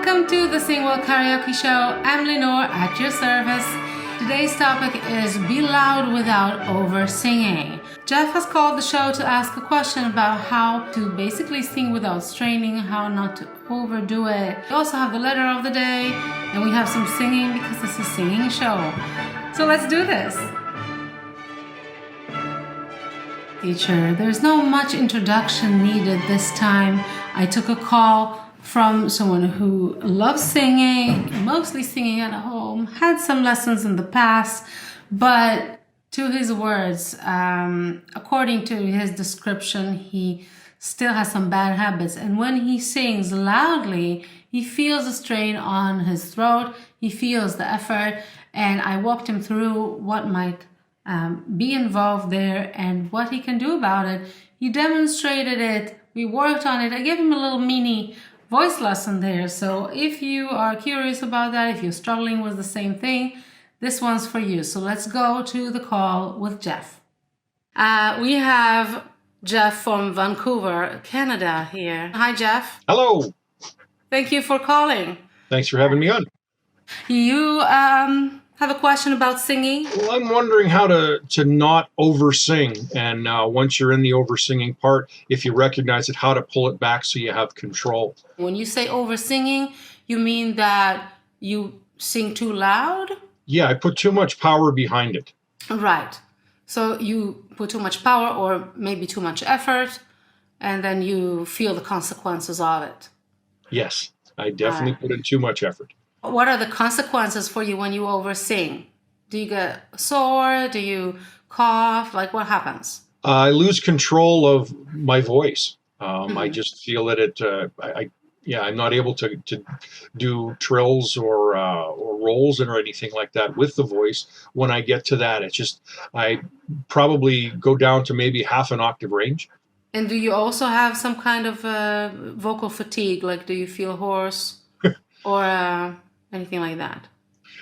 Welcome to the Singwell Karaoke Show. I'm Lenore at your service. Today's topic is be loud without over singing. Jeff has called the show to ask a question about how to basically sing without straining, how not to overdo it. We also have the letter of the day, and we have some singing because this is a singing show. So let's do this. Teacher, there's no much introduction needed this time. I took a call from someone who loves singing, mostly singing at home, had some lessons in the past, but to his words, according to his description, he still has some bad habits. And when he sings loudly, he feels a strain on his throat, he feels the effort, and I walked him through what might be involved there and what he can do about it. He demonstrated it, we worked on it, I gave him a little mini voice lesson there. So if you are curious about that, if you're struggling with the same thing, this one's for you. So let's go to the call with Jeff. We have Jeff from Vancouver, Canada here. Hi, Jeff. Hello. Thank you for calling. Thanks for having me on. You have a question about singing? Well, I'm wondering how to not over sing. And once you're in the over singing part, if you recognize it, how to pull it back so you have control. When you say over singing, you mean that you sing too loud? Yeah, I put too much power behind it. Right. So you put too much power or maybe too much effort, and then you feel the consequences of it. Yes, I definitely put in too much effort. What are the consequences for you when you oversing? Do you get sore? Do you cough? Like, what happens? I lose control of my voice. I just feel that I'm not able to do trills or rolls or anything like that with the voice. When I get to that, it's just I probably go down to maybe half an octave range. And do you also have some kind of vocal fatigue? Like, do you feel hoarse or anything like that?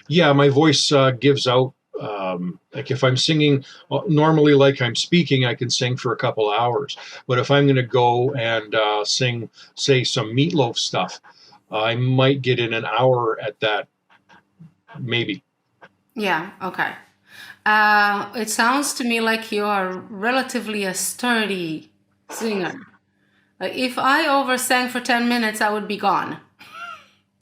Yeah, my voice gives out. Like if I'm singing normally, like I'm speaking, I can sing for a couple hours. But if I'm going to go and sing, say, some Meatloaf stuff, I might get in an hour at that, maybe. Yeah, okay. It sounds to me like you are relatively a sturdy singer. Like if I oversang for 10 minutes, I would be gone.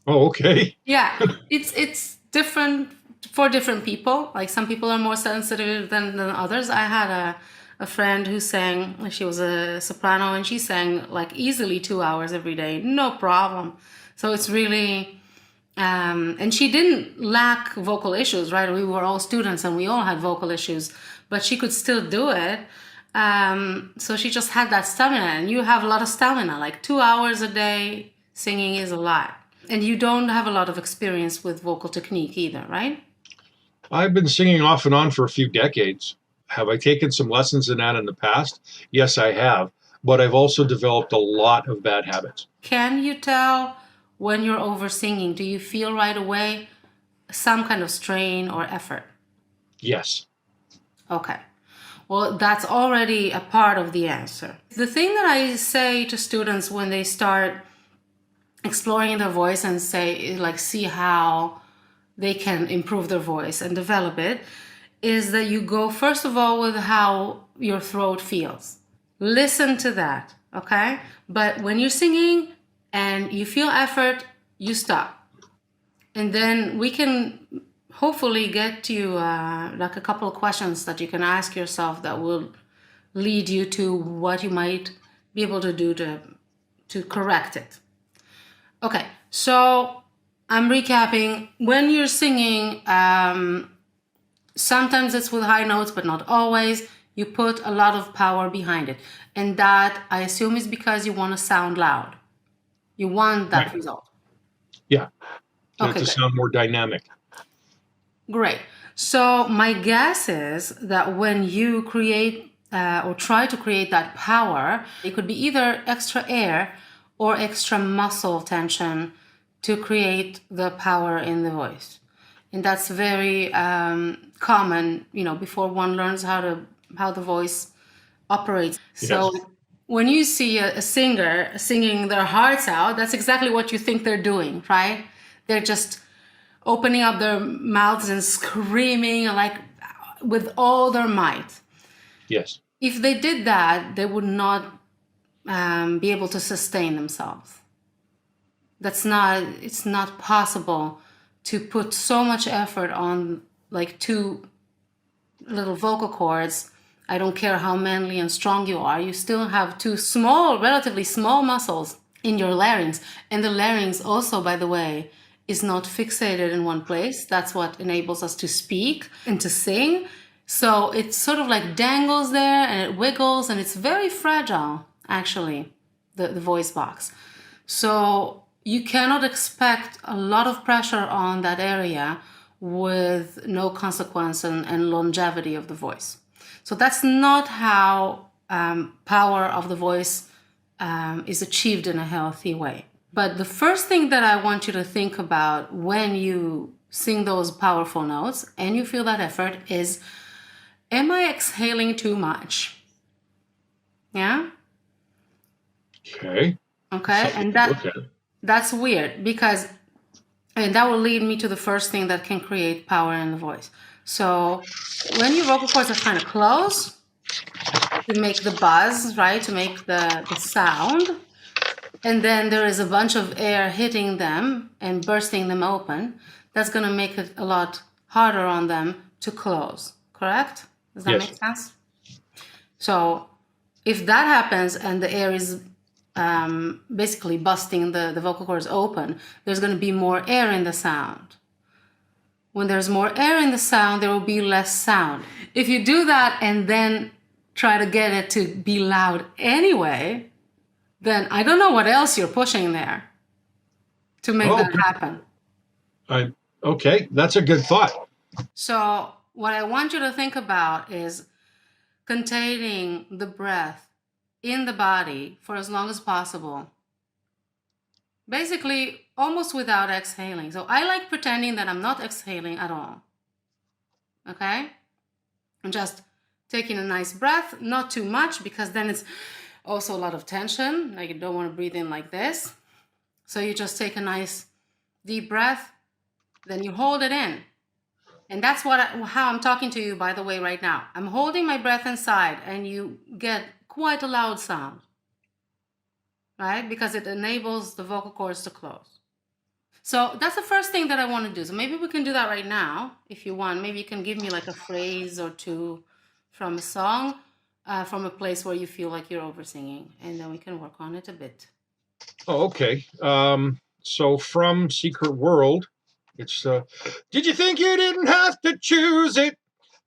Oh, okay. Yeah, it's different for different people. Like some people are more sensitive than others. I had a friend who sang, she was a soprano, and she sang like easily 2 hours every day, no problem. So it's really, and she didn't lack vocal issues, right? We were all students and we all had vocal issues, but she could still do it. So she just had that stamina, and you have a lot of stamina, like 2 hours a day singing is a lot. And you don't have a lot of experience with vocal technique either, right? I've been singing off and on for a few decades. Have I taken some lessons in that in the past? Yes, I have. But I've also developed a lot of bad habits. Can you tell when you're over singing? Do you feel right away some kind of strain or effort? Yes. Okay. Well, that's already a part of the answer. The thing that I say to students when they start exploring their voice and say, like, see how they can improve their voice and develop it, is that you go first of all with how your throat feels. Listen to that, okay? But when you're singing and you feel effort, you stop. And then we can hopefully get to like a couple of questions that you can ask yourself that will lead you to what you might be able to do to correct it. Okay, so I'm recapping. When you're singing, sometimes it's with high notes, but not always. You put a lot of power behind it. And that, I assume, is because you want to sound loud. You want that result. Yeah. Okay, to sound more dynamic. Great. So my guess is that when you create or try to create that power, it could be either extra air or extra muscle tension to create the power in the voice. And that's very common, before one learns how the voice operates. Yes. So when you see a singer singing their hearts out, that's exactly what you think they're doing, right? They're just opening up their mouths and screaming like with all their might. Yes. If they did that, they would not be able to sustain themselves. It's not possible to put so much effort on like two little vocal cords. I don't care how manly and strong you are, you still have two small, relatively small muscles in your larynx. And the larynx also, by the way, is not fixated in one place. That's what enables us to speak and to sing. So it sort of like dangles there and it wiggles, and it's very fragile, actually, the voice box. So you cannot expect a lot of pressure on that area with no consequence and longevity of the voice. So that's not how power of the voice is achieved in a healthy way. But the first thing that I want you to think about when you sing those powerful notes and you feel that effort is, am I exhaling too much? Yeah? Okay. Okay, and that's weird because, and that will lead me to the first thing that can create power in the voice. So when your vocal cords are kind of close to make the buzz, right, to make the sound, and then there is a bunch of air hitting them and bursting them open, that's going to make it a lot harder on them to close, correct? Does that make sense? So if that happens and the air is basically busting the vocal cords open, there's going to be more air in the sound. When there's more air in the sound, there will be less sound. If you do that and then try to get it to be loud anyway, then I don't know what else you're pushing there to make that happen. Okay, that's a good thought. So what I want you to think about is containing the breath in the body for as long as possible. Basically, almost without exhaling. So I like pretending that I'm not exhaling at all. Okay? I'm just taking a nice breath, not too much, because then it's also a lot of tension. Like you don't want to breathe in like this. So you just take a nice deep breath, then you hold it in. And that's how I'm talking to you, by the way, right now. I'm holding my breath inside, and you get quite a loud sound, right? Because it enables the vocal cords to close. So that's the first thing that I want to do. So maybe we can do that right now, if you want. Maybe you can give me like a phrase or two from a song, from a place where you feel like you're over singing, and then we can work on it a bit. Oh, okay. So from Secret World, it's did you think you didn't have to choose it?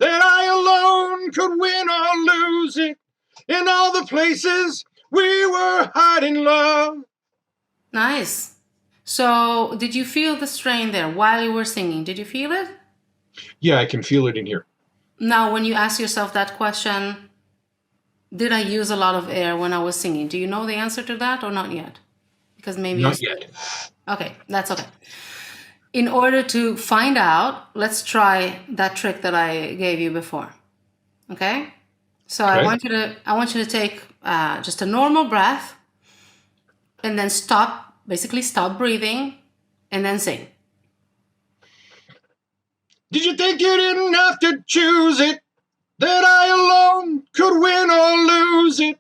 That I alone could win or lose it? In all the places we were hiding love. Nice. So did you feel the strain there while you were singing? Did you feel it? Yeah, I can feel it in here. Now, when you ask yourself that question, did I use a lot of air when I was singing? Do you know the answer to that or not yet? Because maybe not yet. Okay, that's okay. In order to find out, let's try that trick that I gave you before. Okay? So okay. I want you to take just a normal breath and then basically stop breathing and then sing. Did you think you didn't have to choose it? That I alone could win or lose it?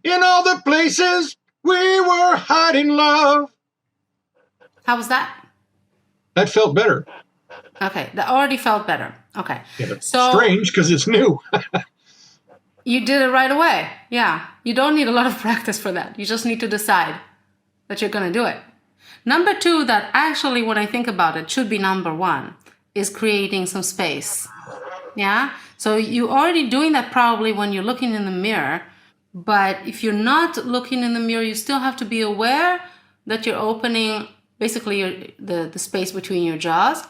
In all the places we were hiding love. How was that? That felt better. Okay, that already felt better. Okay. Yeah, but strange because it's new. You did it right away. Yeah. You don't need a lot of practice for that. You just need to decide that you're going to do it. Number two, that actually, when I think about it, should be number one, is creating some space. Yeah? So you're already doing that probably when you're looking in the mirror. But if you're not looking in the mirror, you still have to be aware that you're opening basically the space between your jaws.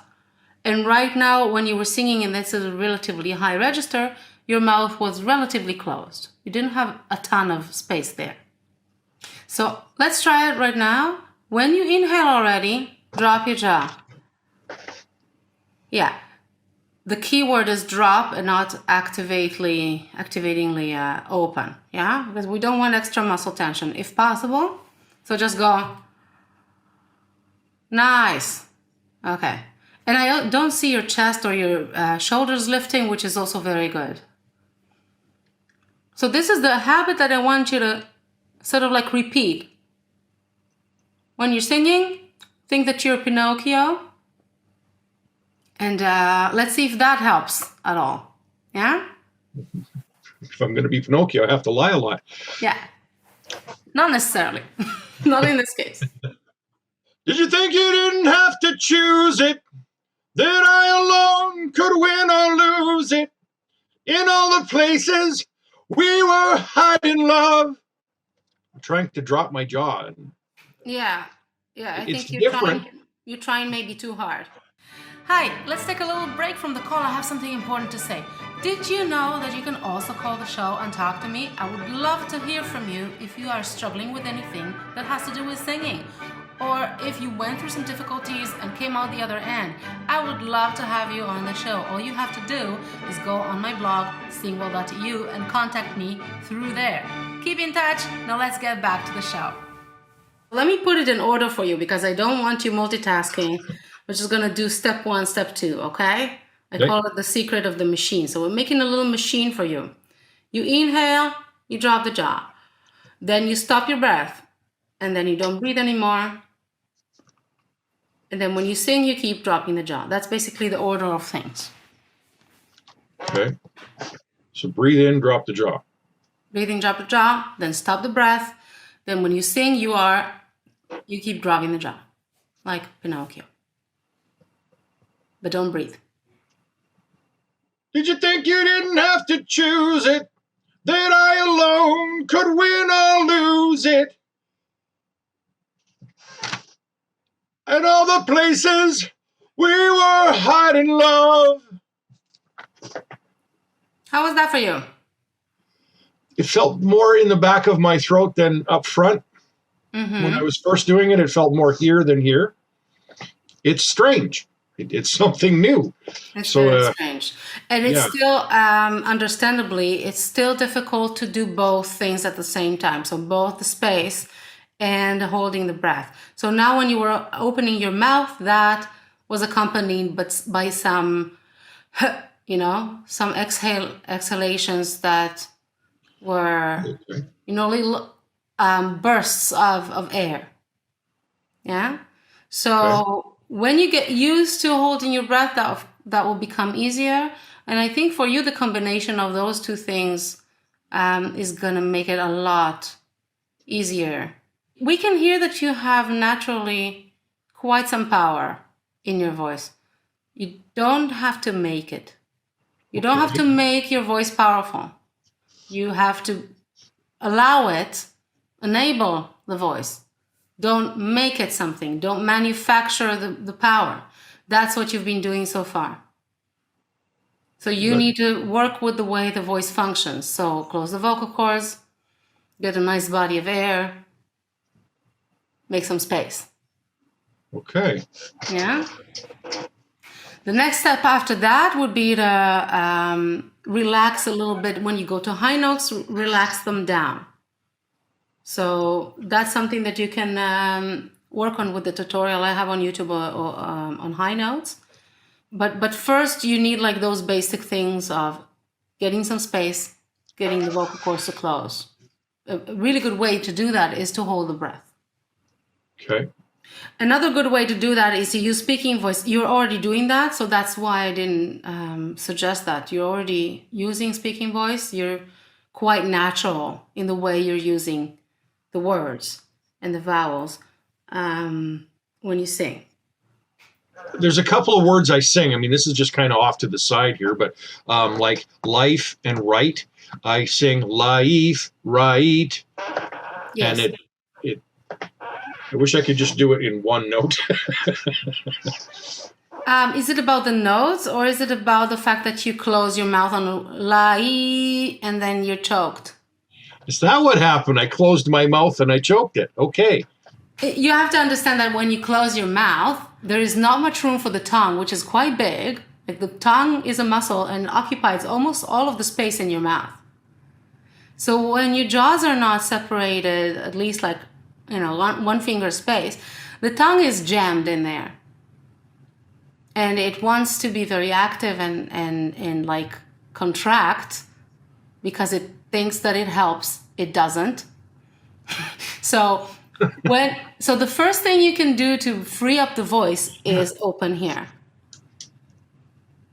And right now, when you were singing, and this is a relatively high register, your mouth was relatively closed. You didn't have a ton of space there. So let's try it right now. When you inhale already, drop your jaw. Yeah. the keyword is drop and not activatingly open. Yeah, because we don't want extra muscle tension if possible. So just go. Nice. Okay. And I don't see your chest or your shoulders lifting, which is also very good. So this is the habit that I want you to sort of like repeat. When you're singing, think that you're Pinocchio. And let's see if that helps at all. Yeah? If I'm going to be Pinocchio, I have to lie a lot. Yeah. Not necessarily. Not in this case. Did you think you didn't have to choose it? That I alone could win or lose it? In all the places we were hiding love. I'm trying to drop my jaw. Yeah. I It's think different. you're trying maybe too hard. Hi, let's take a little break from the call. I have something important to say. Did you know that you can also call the show and talk to me? I would love to hear from you if you are struggling with anything that has to do with singing. Or if you went through some difficulties and came out the other end. I would love to have you on the show. All you have to do is go on my blog, singwell.eu, and contact me through there. Keep in touch. Now let's get back to the show. Let me put it in order for you because I don't want you multitasking. We're just going to do step 1, step 2, okay? I call it the secret of the machine. So we're making a little machine for you. You inhale, you drop the jaw. Then you stop your breath. And then you don't breathe anymore. And then when you sing, you keep dropping the jaw. That's basically the order of things. Okay. So breathe in, drop the jaw. Breathing, drop the jaw, then stop the breath. Then when you sing, you keep dropping the jaw, like Pinocchio. But don't breathe. Did you think you didn't have to choose it? That I alone could win or lose it? And all the places we were hiding love. How was that for you? It felt more in the back of my throat than up front. Mm-hmm. When I was first doing it, it felt more here than here. It's strange. It's something new. It's very strange. And it's still, understandably, it's still difficult to do both things at the same time. So both the space and holding the breath. So now when you were opening your mouth, that was accompanied by some, some exhalations that were, little bursts of air. Yeah? So when you get used to holding your breath, that will become easier. And I think for you, the combination of those two things is going to make it a lot easier. We can hear that you have naturally quite some power in your voice. You don't have to make it. You don't have to make your voice powerful. You have to allow it, enable the voice. Don't make it something. Don't manufacture the power. That's what you've been doing so far. So you need to work with the way the voice functions. So close the vocal cords, get a nice body of air, make some space. Okay. Yeah. The next step after that would be to relax a little bit. When you go to high notes, relax them down. So that's something that you can work on with the tutorial I have on YouTube or on high notes. But first you need like those basic things of getting some space, getting the vocal cords to close. A really good way to do that is to hold the breath. Okay. Another good way to do that is to use speaking voice. You're already doing that, so that's why I didn't suggest that. You're already using speaking voice. You're quite natural in the way you're using the words and the vowels when you sing. There's a couple of words I sing. I mean, this is just kind of off to the side here, but like life and right, I sing life, right. Yes. And I wish I could just do it in one note. Is it about the notes, or is it about the fact that you close your mouth on la and then you're choked? Is that what happened? I closed my mouth and I choked it. Okay. You have to understand that when you close your mouth, there is not much room for the tongue, which is quite big, Like the tongue is a muscle and occupies almost all of the space in your mouth. So when your jaws are not separated, at least like, one finger space, the tongue is jammed in there. And it wants to be very active and like contract because it thinks that it helps. It doesn't. So the first thing you can do to free up the voice is open here.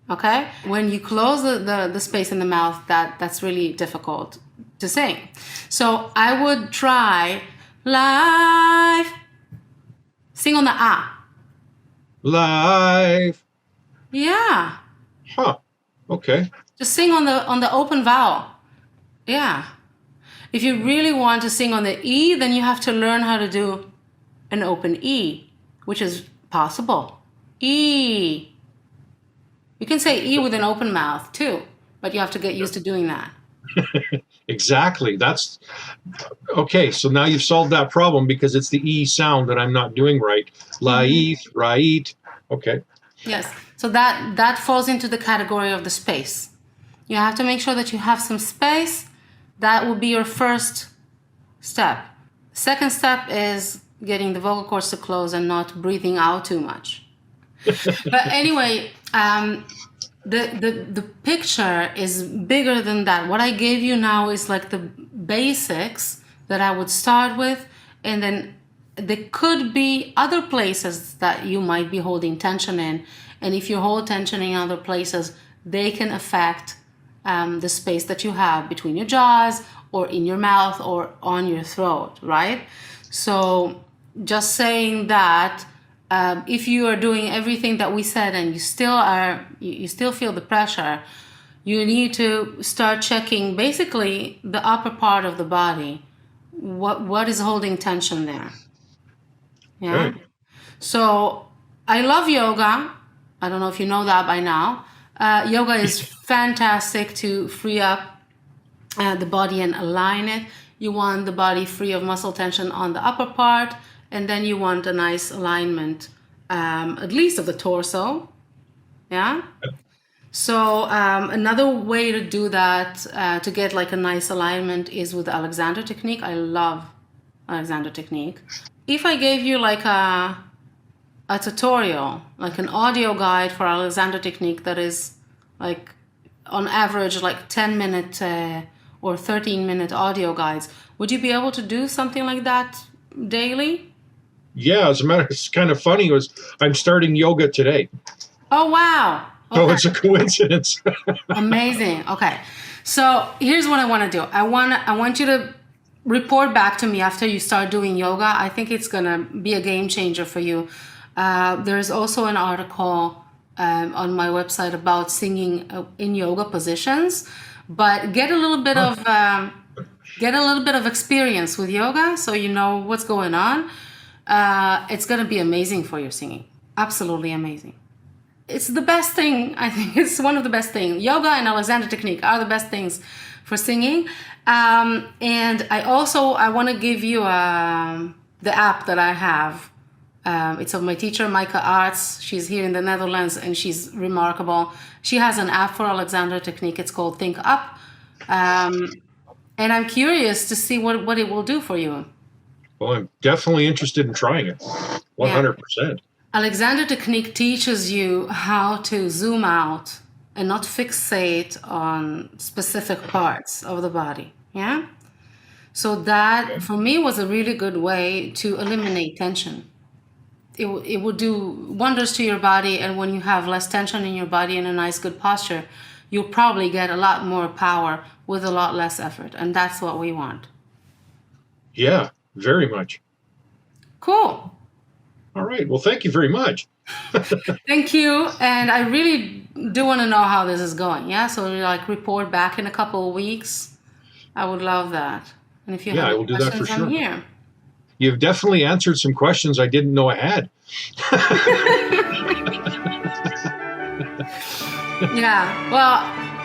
Okay? When you close the space in the mouth, that's really difficult to sing. So I would try live. Sing on the ah. Live. Yeah. Huh. Okay. Just sing on the open vowel. Yeah. If you really want to sing on the E, then you have to learn how to do an open E, which is possible. E. You can say E with an open mouth too, but you have to get used to doing that. Exactly. That's okay. So now you've solved that problem because it's the E sound that I'm not doing right. Laif, right. Okay. Yes. So that falls into the category of the space. You have to make sure that you have some space. That will be your first step. Second step is getting the vocal cords to close and not breathing out too much. But anyway, the picture is bigger than that. What I gave you now is like the basics that I would start with, and then there could be other places that you might be holding tension in, and if you hold tension in other places, they can affect the space that you have between your jaws or in your mouth or on your throat, right? So just saying that if you are doing everything that we said and you still feel the pressure, you need to start checking basically the upper part of the body. What is holding tension there? Yeah. Good. So I love yoga. I don't know if you know that by now. Yoga is fantastic to free up the body and align it. You want the body free of muscle tension on the upper part, and then you want a nice alignment, at least of the torso. Yeah. So another way to do that, to get like a nice alignment, is with the Alexander technique. I love Alexander technique. If I gave you like a tutorial, like an audio guide for Alexander technique that is like on average like 10-minute or 13-minute audio guides, would you be able to do something like that daily? Yeah, as a matter, it's kind of funny. I'm starting yoga today. Oh wow! Okay. Oh, Okay. it's a coincidence. Amazing. Okay, so here's what I want to do. I want you to report back to me after you start doing yoga. I think it's gonna be a game changer for you. There's also an article on my website about singing in yoga positions, but get a little bit of experience with yoga so you know what's going on. It's going to be amazing for your singing. Absolutely amazing. It's the best thing. I think it's one of the best things. Yoga and Alexander technique are the best things for singing. And I want to give you the app that I have. It's of my teacher, Micah Arts. She's here in the Netherlands and she's remarkable. She has an app for Alexander technique. It's called Think Up. And I'm curious to see what it will do for you. Well, I'm definitely interested in trying it. 100%. Yeah. Alexander technique teaches you how to zoom out and not fixate on specific parts of the body. Yeah. So that for me was a really good way to eliminate tension. It will do wonders to your body, and when you have less tension in your body and a nice good posture, you'll probably get a lot more power with a lot less effort, and that's what we want. Yeah, very much. Cool. All right. Well, thank you very much. Thank you. And I really do want to know how this is going. Yeah. So like report back in a couple of weeks. I would love that. And if you have I any will do that for questions, I'm sure. here. You've definitely answered some questions I didn't know I had. Yeah. Well,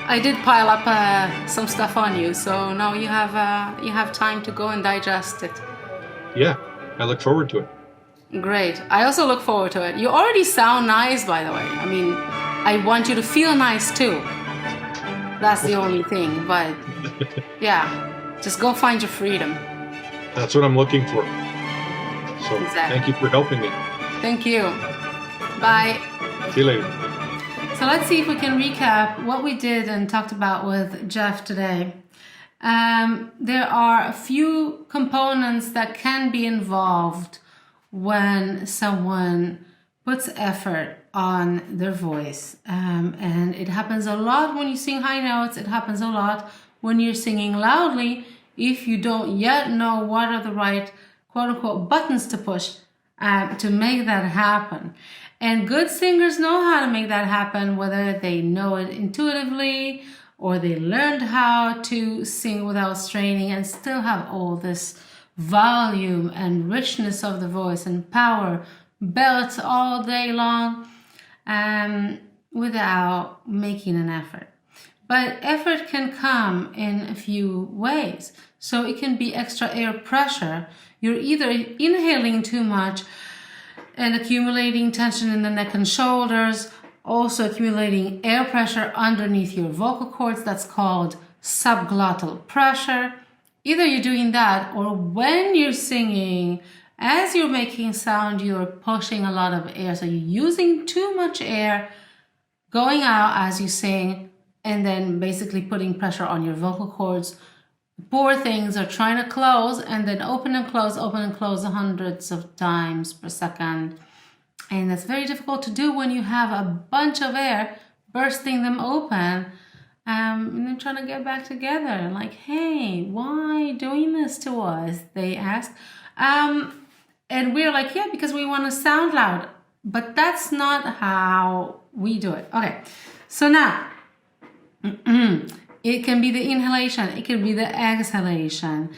I did pile up some stuff on you, so now you have time to go and digest it. Yeah, I look forward to it. Great. I also look forward to it. You already sound nice, by the way. I mean, I want you to feel nice too. That's the only thing. But yeah, just go find your freedom. That's what I'm looking for. So Exactly. thank you for helping me. Thank you. Bye. See you later. So let's see if we can recap what we did and talked about with Jeff today. There are a few components that can be involved when someone puts effort on their voice. And it happens a lot when you sing high notes. It happens a lot when you're singing loudly if you don't yet know what are the right quote-unquote buttons to push to make that happen. And good singers know how to make that happen, whether they know it intuitively or they learned how to sing without straining and still have all this volume and richness of the voice and power, belts all day long without making an effort. But effort can come in a few ways. So it can be extra air pressure. You're either inhaling too much and accumulating tension in the neck and shoulders, also accumulating air pressure underneath your vocal cords. That's called subglottal pressure. Either you're doing that, or when you're singing, as you're making sound, you're pushing a lot of air. So you're using too much air going out as you sing, and then basically putting pressure on your vocal cords. Poor things are trying to close and then open and close hundreds of times per second. And that's very difficult to do when you have a bunch of air bursting them open and then trying to get back together. Like, hey, why doing this to us? They ask. And we're like, yeah, because we want to sound loud. But that's not how we do it. Okay, so now, it can be the inhalation, it can be the exhalation.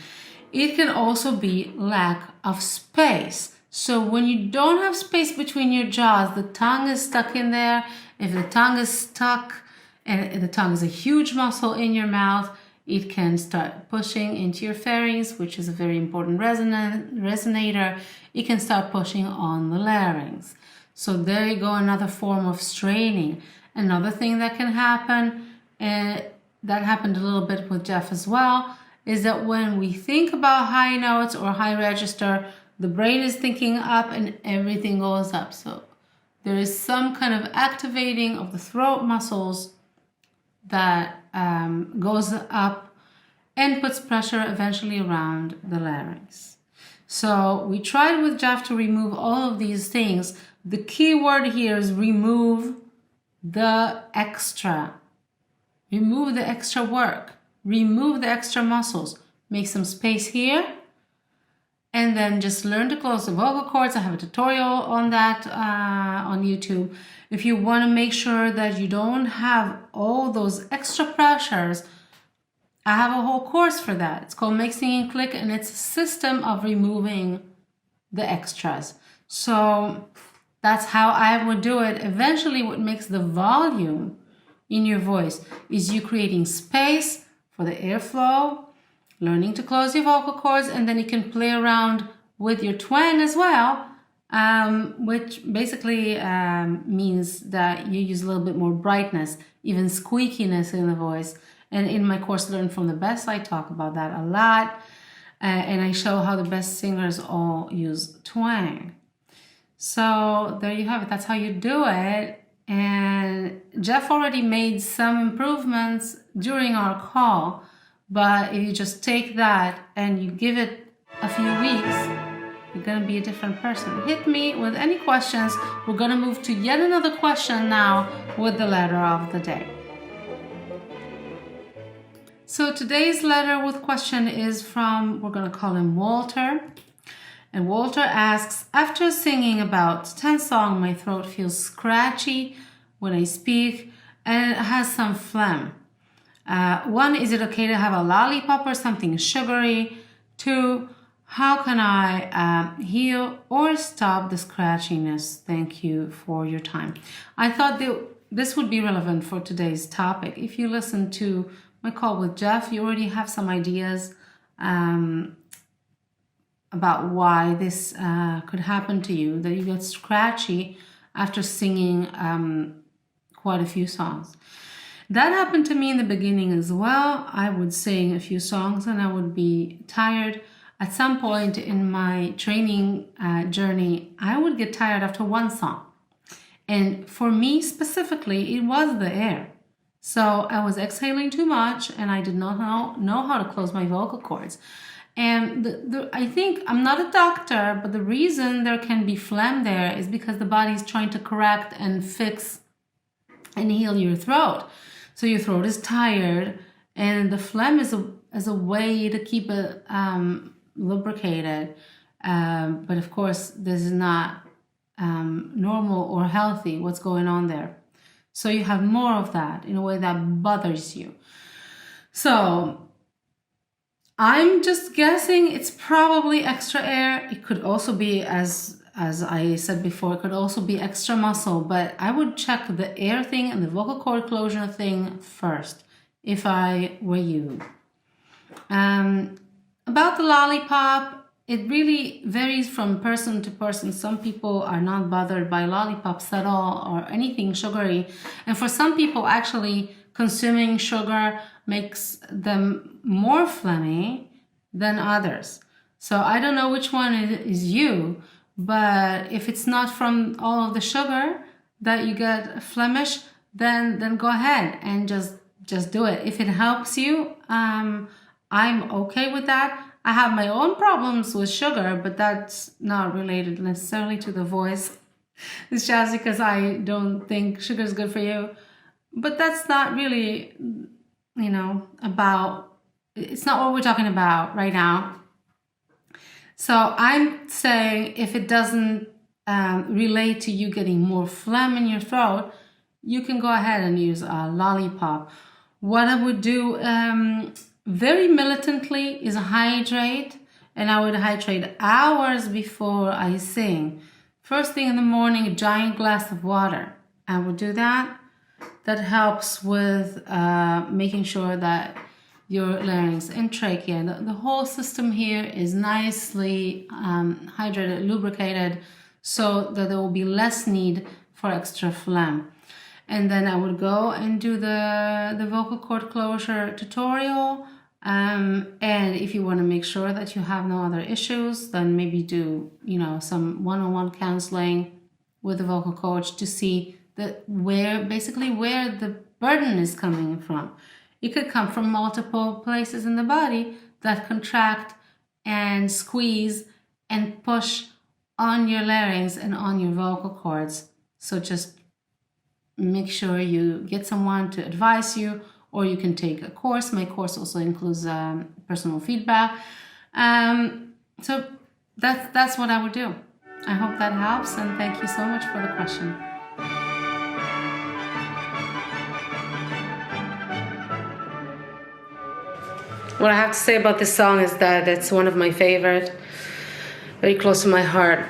It can also be lack of space. So when you don't have space between your jaws, the tongue is stuck in there. If the tongue is stuck, and the tongue is a huge muscle in your mouth, it can start pushing into your pharynx, which is a very important resonator. It can start pushing on the larynx. So there you go, another form of straining. Another thing that can happen, that happened a little bit with Jeff as well, is that when we think about high notes or high register, the brain is thinking up and everything goes up. So there is some kind of activating of the throat muscles that goes up and puts pressure eventually around the larynx. So we tried with Jeff to remove all of these things. The key word here is remove the extra. Remove the extra work. Remove the extra muscles. Make some space here. And then just learn to close the vocal cords. I have a tutorial on that on YouTube. If you want to make sure that you don't have all those extra pressures, I have a whole course for that. It's called Make Singing Click, and it's a system of removing the extras. So that's how I would do it. Eventually, what makes the volume in your voice is you creating space for the airflow, learning to close your vocal cords, and then you can play around with your twang as well, which basically means that you use a little bit more brightness, even squeakiness in the voice. And in my course, Learn from the Best, I talk about that a lot. And I show how the best singers all use twang. So there you have it. That's how you do it. And Jeff already made some improvements during our call. But if you just take that and you give it a few weeks, you're going to be a different person. Hit me with any questions. We're going to move to yet another question now with the letter of the day. So today's letter with question is from, we're going to call him Walter. And Walter asks, after singing about 10 songs, my throat feels scratchy when I speak and it has some phlegm. 1, is it okay to have a lollipop or something sugary? 2, how can I heal or stop the scratchiness? Thank you for your time. I thought that this would be relevant for today's topic. If you listen to my call with Jeff, you already have some ideas about why this could happen to you, that you get scratchy after singing quite a few songs. That happened to me in the beginning as well. I would sing a few songs and I would be tired. At some point in my training journey, I would get tired after one song. And for me specifically, it was the air. So I was exhaling too much and I did not know how to close my vocal cords. And I think, I'm not a doctor, but the reason there can be phlegm there is because the body is trying to correct and fix and heal your throat. So your throat is tired, and the phlegm is a way to keep it lubricated. But of course, this is not normal or healthy, what's going on there. So you have more of that in a way that bothers you. So I'm just guessing it's probably extra air. It could also be, as I said before, it could also be extra muscle, but I would check the air thing and the vocal cord closure thing first if I were you. About the lollipop, it really varies from person to person. Some people are not bothered by lollipops at all or anything sugary. And for some people, actually, consuming sugar makes them more phlegmy than others. So I don't know which one is you, but if it's not from all of the sugar that you get phlegmish, then go ahead and just do it. If it helps you, I'm okay with that. I have my own problems with sugar, but that's not related necessarily to the voice. It's just because I don't think sugar is good for you. But that's not really, it's not what we're talking about right now. So I'm saying if it doesn't relate to you getting more phlegm in your throat, you can go ahead and use a lollipop. What I would do very militantly is hydrate, and I would hydrate hours before I sing. First thing in the morning, a giant glass of water. I would do that. That helps with making sure that your larynx and trachea, the whole system here is nicely hydrated, lubricated, so that there will be less need for extra phlegm. And then I would go and do the vocal cord closure tutorial. And if you want to make sure that you have no other issues, then maybe do, some one-on-one counseling with the vocal coach to see where the burden is coming from. It could come from multiple places in the body that contract and squeeze and push on your larynx and on your vocal cords. So just make sure you get someone to advise you, or you can take a course. My course also includes personal feedback. So that's what I would do. I hope that helps, and thank you so much for the question. What I have to say about this song is that it's one of my favorite, very close to my heart.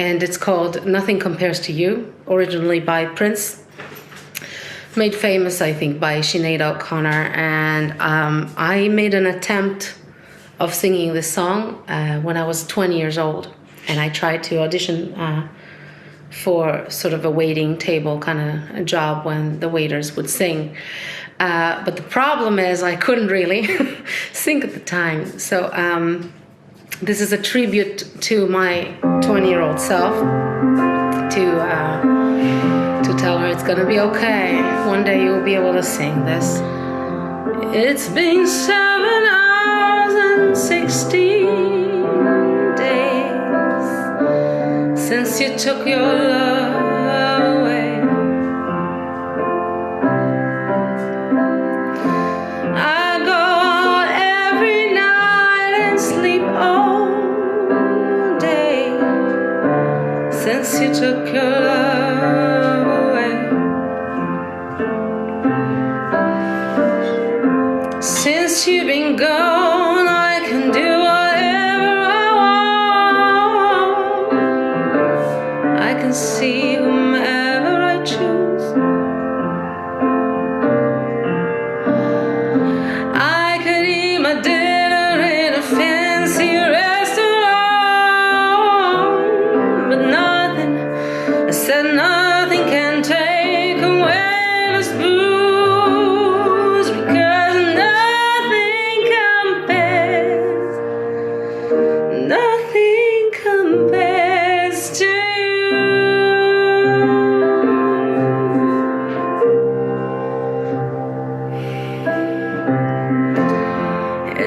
And it's called Nothing Compares to You, originally by Prince. Made famous, I think, by Sinead O'Connor. And I made an attempt of singing this song when I was 20 years old. And I tried to audition for sort of a waiting table kind of a job when the waiters would sing. But the problem is I couldn't really sing at the time. So this is a tribute to my 20-year-old self, to tell her it's gonna be okay. One day you'll be able to sing this. It's been 7 hours and 16 days since you took your love away. Since you took your love away, since you've been gone, I can do whatever I want. I can see whomever I choose. I could eat my dinner in a fancy restaurant, but said nothing can take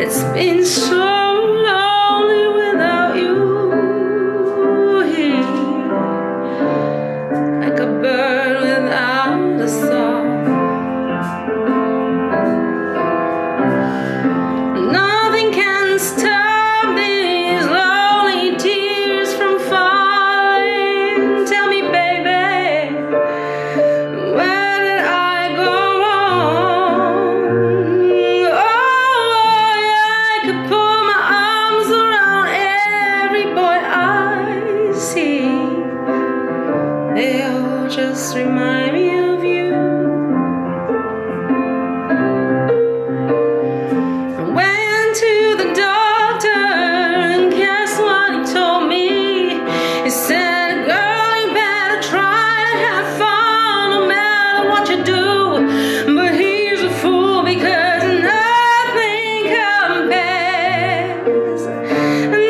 It's been so lonely without you here, like a bird without a song. Nothing can stop these lonely tears from falling. Tell me, baby, where did I go wrong? Oh, yeah, I could put my arms around every boy I see. They all just remind me of you. I went to the doctor, and guess what he told me? He said, girl, you better try to have fun no matter what you do. But he's a fool because nothing compares.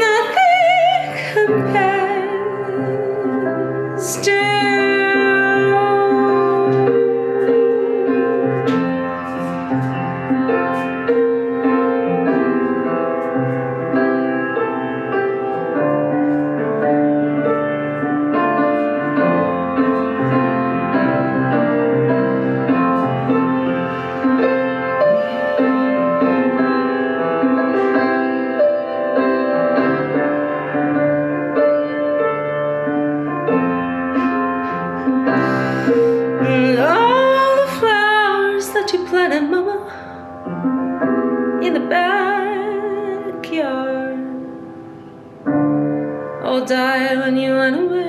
Nothing compares to and all the flowers that you planted, mama, in the backyard all died when you went away.